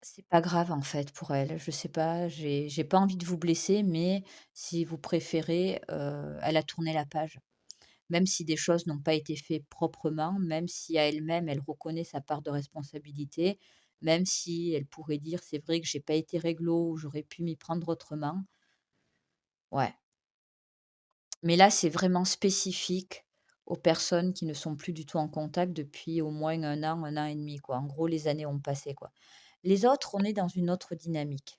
c'est pas grave en fait pour elle. Je sais pas, j'ai pas envie de vous blesser, mais si vous préférez, elle a tourné la page. Même si des choses n'ont pas été faites proprement, même si à elle-même, elle reconnaît sa part de responsabilité, même si elle pourrait dire: «C'est vrai que j'ai pas été réglo ou j'aurais pu m'y prendre autrement». Ouais, mais là, c'est vraiment spécifique aux personnes qui ne sont plus du tout en contact depuis au moins un an et demi, quoi. En gros, les années ont passé, quoi. Les autres, on est dans une autre dynamique.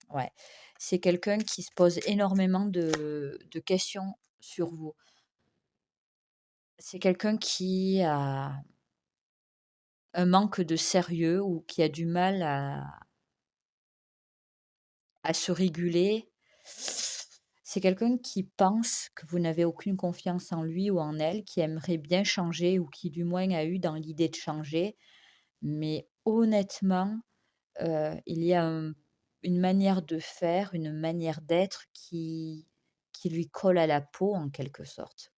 Ouais. C'est quelqu'un qui se pose énormément de questions sur vous. C'est quelqu'un qui a un manque de sérieux ou qui a du mal à se réguler. C'est quelqu'un qui pense que vous n'avez aucune confiance en lui ou en elle, qui aimerait bien changer ou qui du moins a eu dans l'idée de changer. Mais honnêtement, il y a une manière de faire, une manière d'être qui lui colle à la peau en quelque sorte.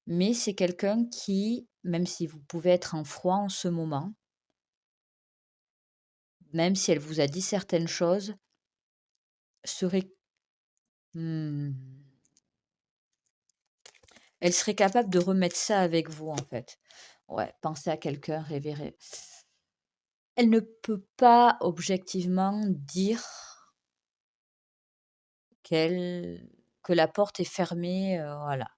Mais c'est quelqu'un qui, même si vous pouvez être en froid en ce moment, même si elle vous a dit certaines choses, serait mmh, elle serait capable de remettre ça avec vous, en fait. Ouais, penser à quelqu'un, révérer. Elle ne peut pas objectivement dire qu'elle que la porte est fermée, voilà.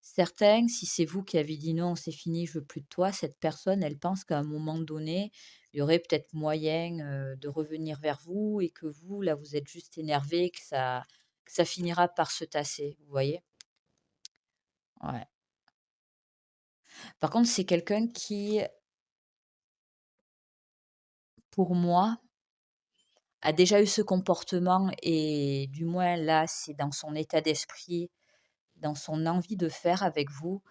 Certains, si c'est vous qui avez dit: «Non, c'est fini, je veux plus de toi», cette personne, elle pense qu'à un moment donné, il y aurait peut-être moyen, de revenir vers vous et que vous, là, vous êtes juste énervé, que ça finira par se tasser, vous voyez? Ouais. Par contre, c'est quelqu'un qui, pour moi, a déjà eu ce comportement et du moins là, c'est dans son état d'esprit, dans son envie de faire avec vous,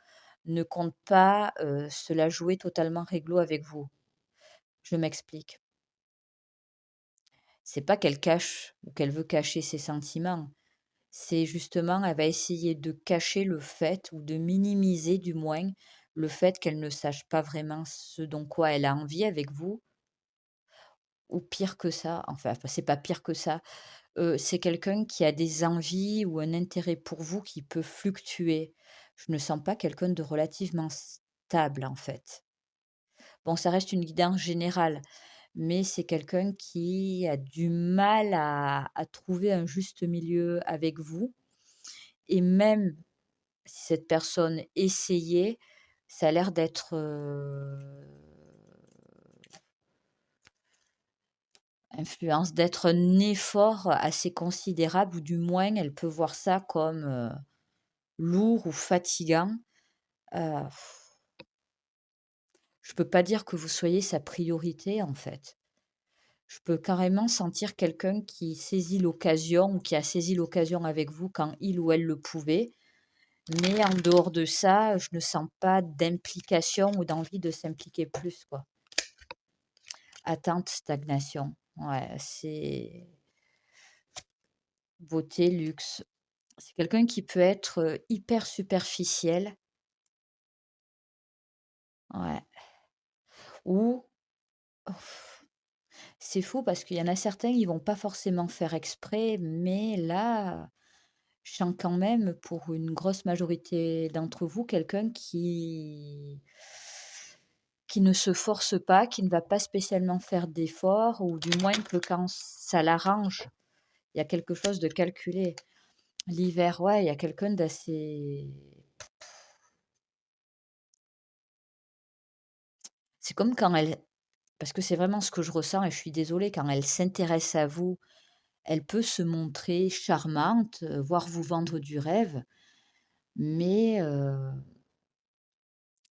ne compte pas, se la jouer totalement réglo avec vous. Je m'explique. C'est pas qu'elle cache ou qu'elle veut cacher ses sentiments, c'est justement, elle va essayer de cacher le fait ou de minimiser du moins, le fait qu'elle ne sache pas vraiment ce dont quoi elle a envie avec vous ou pire que ça, enfin, c'est pas pire que ça. C'est quelqu'un qui a des envies ou un intérêt pour vous qui peut fluctuer. Je ne sens pas quelqu'un de relativement stable, en fait. Bon, ça reste une guidance générale, mais c'est quelqu'un qui a du mal à trouver un juste milieu avec vous et même si cette personne essayait, ça a l'air d'être, influence, d'être un effort assez considérable ou du moins elle peut voir ça comme, lourd ou fatigant, Heu, je peux pas dire que vous soyez sa priorité, en fait. Je peux carrément sentir quelqu'un qui saisit l'occasion ou qui a saisi l'occasion avec vous quand il ou elle le pouvait, mais en dehors de ça, je ne sens pas d'implication ou d'envie de s'impliquer plus, quoi. Attente, stagnation. Ouais, c'est beauté, luxe. C'est quelqu'un qui peut être, hyper superficiel, ouais, ou c'est fou parce qu'il y en a certains, ils vont pas forcément faire exprès, mais là, je sens quand même pour une grosse majorité d'entre vous, quelqu'un qui ne se force pas, qui ne va pas spécialement faire d'efforts ou du moins que quand ça l'arrange, il y a quelque chose de calculé. L'hiver, ouais, il y a quelqu'un d'assez c'est comme quand elle parce que c'est vraiment ce que je ressens et je suis désolée, quand elle s'intéresse à vous, elle peut se montrer charmante, voire vous vendre du rêve, mais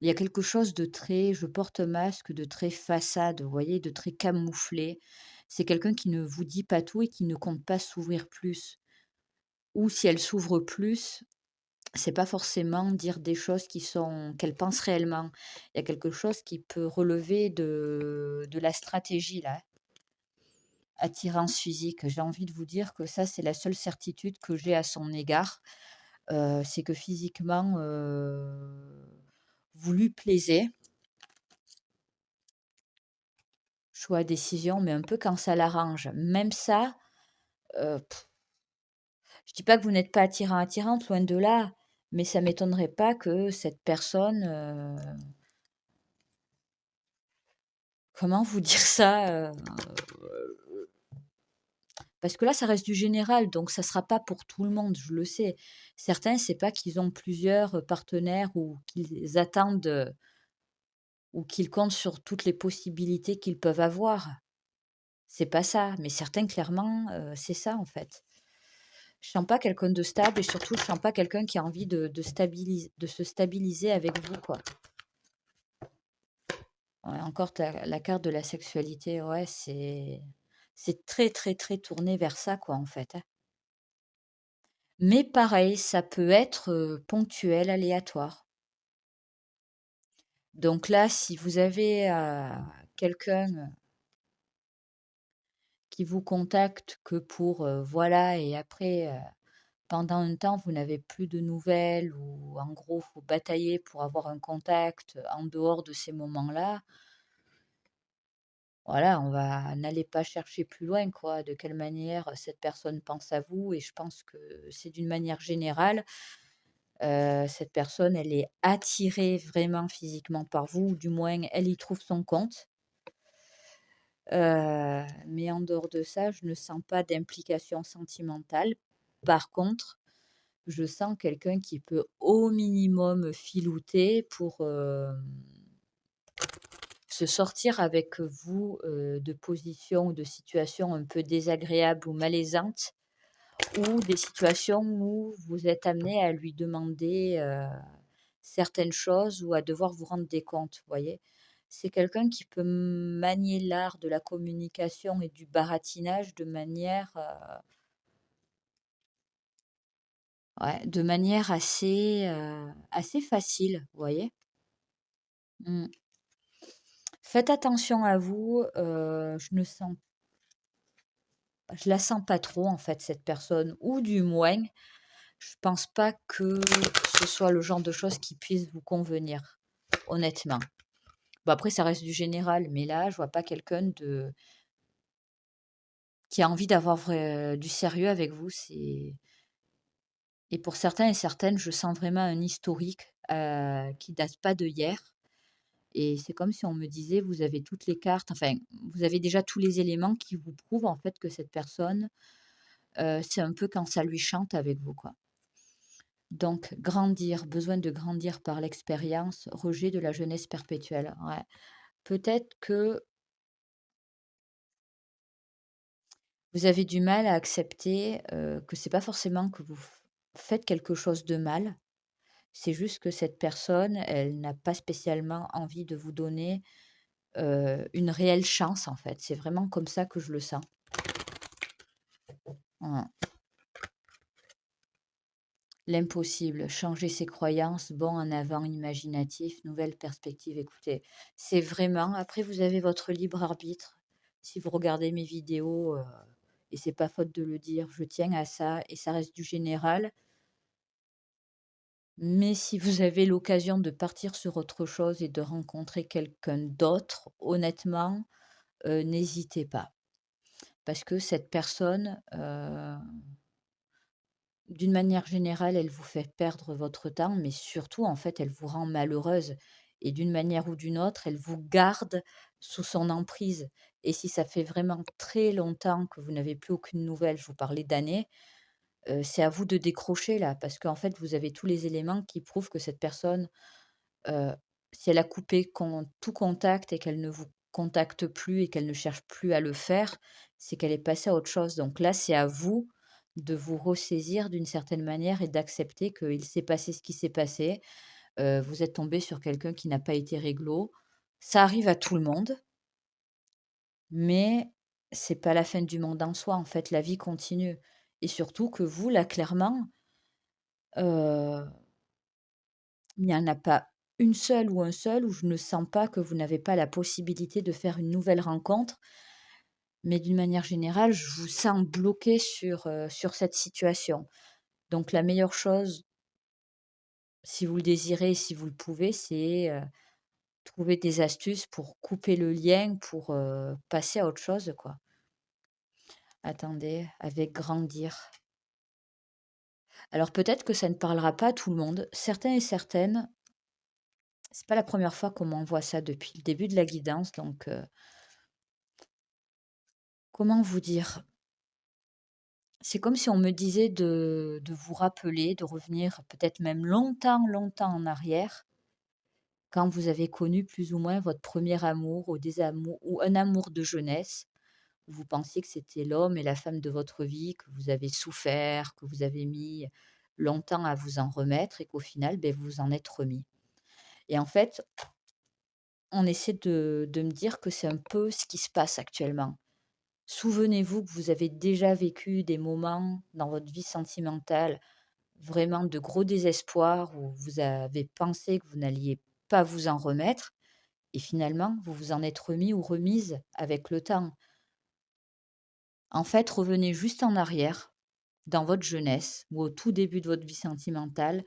il y a quelque chose de très je porte masque, de très façade, vous voyez? De très camouflé. C'est quelqu'un qui ne vous dit pas tout et qui ne compte pas s'ouvrir plus. Ou si elle s'ouvre plus, c'est pas forcément dire des choses qu'elle pense réellement. Il y a quelque chose qui peut relever de la stratégie là, attirance physique. J'ai envie de vous dire que ça, c'est la seule certitude que j'ai à son égard, c'est que physiquement, vous lui plaisez. Choix, décision, mais un peu quand ça l'arrange. Même ça, heu, je dis pas que vous n'êtes pas attirant, attirante, loin de là, mais ça m'étonnerait pas que cette personne, comment vous dire ça? Parce que là, ça reste du général, donc ça sera pas pour tout le monde, je le sais. Certains, c'est pas qu'ils ont plusieurs, partenaires ou qu'ils attendent, ou qu'ils comptent sur toutes les possibilités qu'ils peuvent avoir. C'est pas ça, mais certains, clairement, c'est ça, en fait. Je sens pas quelqu'un de stable et surtout, je sens pas quelqu'un qui a envie de se stabiliser avec vous, quoi. Ouais, encore la carte de la sexualité, ouais, c'est très, très, très tourné vers ça, quoi, en fait, hein. Mais pareil, ça peut être, ponctuel, aléatoire. Donc là, si vous avez, quelqu'un, qui vous contacte que pour, voilà et après, pendant un temps, vous n'avez plus de nouvelles ou en gros, faut batailler pour avoir un contact, en dehors de ces moments-là, voilà, n'allez pas chercher plus loin, quoi. De quelle manière, cette personne pense à vous et je pense que c'est d'une manière générale, cette personne, elle est attirée vraiment physiquement par vous ou du moins elle y trouve son compte. Mais en dehors de ça, je ne sens pas d'implication sentimentale. Par contre, je sens quelqu'un qui peut au minimum filouter pour, se sortir avec vous, de positions ou de situations un peu désagréables ou malaisantes ou des situations où vous êtes amené à lui demander, certaines choses ou à devoir vous rendre des comptes, vous voyez? C'est quelqu'un qui peut manier l'art de la communication et du baratinage de manière, ouais, de manière assez facile, vous voyez? Mmh. Faites attention à vous, je la sens pas trop en fait cette personne ou du moins, je pense pas que ce soit le genre de choses qui puisse vous convenir, honnêtement. Bon après ça reste du général, mais là je vois pas quelqu'un de qui a envie d'avoir du sérieux avec vous, et pour certains et certaines, je sens vraiment un historique, qui date pas de hier et c'est comme si on me disait: «Vous avez toutes les cartes», enfin, vous avez déjà tous les éléments qui vous prouvent en fait que cette personne, c'est un peu quand ça lui chante avec vous, quoi. Donc grandir, besoin de grandir par l'expérience, rejet de la jeunesse perpétuelle, ouais. Peut-être que vous avez du mal à accepter, que c'est pas forcément que vous faites quelque chose de mal. C'est juste que cette personne, elle n'a pas spécialement envie de vous donner, une réelle chance, en fait. C'est vraiment comme ça que je le sens. Mmh. L'impossible, changer ses croyances, bond en avant imaginatif, nouvelle perspective. Écoutez, c'est vraiment après vous avez votre libre arbitre. Si vous regardez mes vidéos, et c'est pas faute de le dire, je tiens à ça et ça reste du général. Mais si vous avez l'occasion de partir sur autre chose et de rencontrer quelqu'un d'autre, honnêtement, n'hésitez pas. Parce que cette personne, d'une manière générale, elle vous fait perdre votre temps, mais surtout, en fait, elle vous rend malheureuse et d'une manière ou d'une autre, elle vous garde sous son emprise et si ça fait vraiment très longtemps que vous n'avez plus aucune nouvelle, je vous parlais d'années, c'est à vous de décrocher là, parce qu'en fait, vous avez tous les éléments qui prouvent que cette personne, heu, si elle a coupé tout contact et qu'elle ne vous contacte plus et qu'elle ne cherche plus à le faire, c'est qu'elle est passée à autre chose. Donc là, c'est à vous de vous ressaisir d'une certaine manière et d'accepter qu'il s'est passé ce qui s'est passé. Vous êtes tombé sur quelqu'un qui n'a pas été réglo. Ça arrive à tout le monde, mais c'est pas la fin du monde en soi, en fait, la vie continue et surtout que vous, là, clairement, heu il n'y en a pas une seule ou un seul où je ne sens pas que vous n'avez pas la possibilité de faire une nouvelle rencontre, mais d'une manière générale, je vous sens bloqué sur cette situation. Donc la meilleure chose, si vous le désirez, si vous le pouvez, c'est, trouver des astuces pour couper le lien, pour, passer à autre chose, quoi. Attendez, avec grandir. Alors peut-être que ça ne parlera pas à tout le monde. Certains et certaines, c'est pas la première fois qu'on m'envoie ça depuis le début de la guidance, donc comment vous dire? C'est comme si on me disait de vous rappeler, de revenir peut-être même longtemps, longtemps en arrière, quand vous avez connu plus ou moins votre premier amour ou des amours ou un amour de jeunesse, où vous pensiez que c'était l'homme et la femme de votre vie, que vous avez souffert, que vous avez mis longtemps à vous en remettre et qu'au final, beh, vous vous en êtes remis. Et en fait, on essaie de me dire que c'est un peu ce qui se passe actuellement. Souvenez-vous que vous avez déjà vécu des moments dans votre vie sentimentale, vraiment de gros désespoir où vous avez pensé que vous n'alliez pas vous en remettre et finalement vous vous en êtes remis ou remise avec le temps. En fait, revenez juste en arrière, dans votre jeunesse ou au tout début de votre vie sentimentale.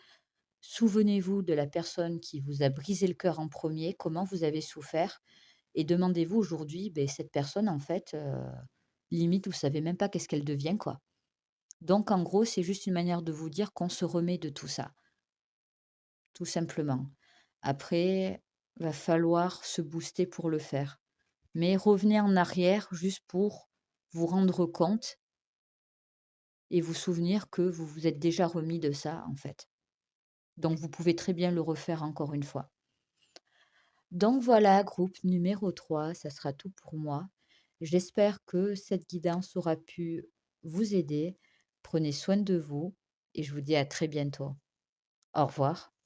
Souvenez-vous de la personne qui vous a brisé le cœur en premier, comment vous avez souffert et demandez-vous aujourd'hui, beh, cette personne en fait, limite vous savez même pas qu'est-ce qu'elle devient, quoi. Donc en gros, c'est juste une manière de vous dire qu'on se remet de tout ça. Tout simplement. Après, va falloir se booster pour le faire. Mais revenez en arrière juste pour vous rendre compte et vous souvenir que vous vous êtes déjà remis de ça, en fait. Donc vous pouvez très bien le refaire encore une fois. Donc voilà, groupe numéro 3, ça sera tout pour moi. J'espère que cette guidance aura pu vous aider. Prenez soin de vous et je vous dis à très bientôt. Au revoir.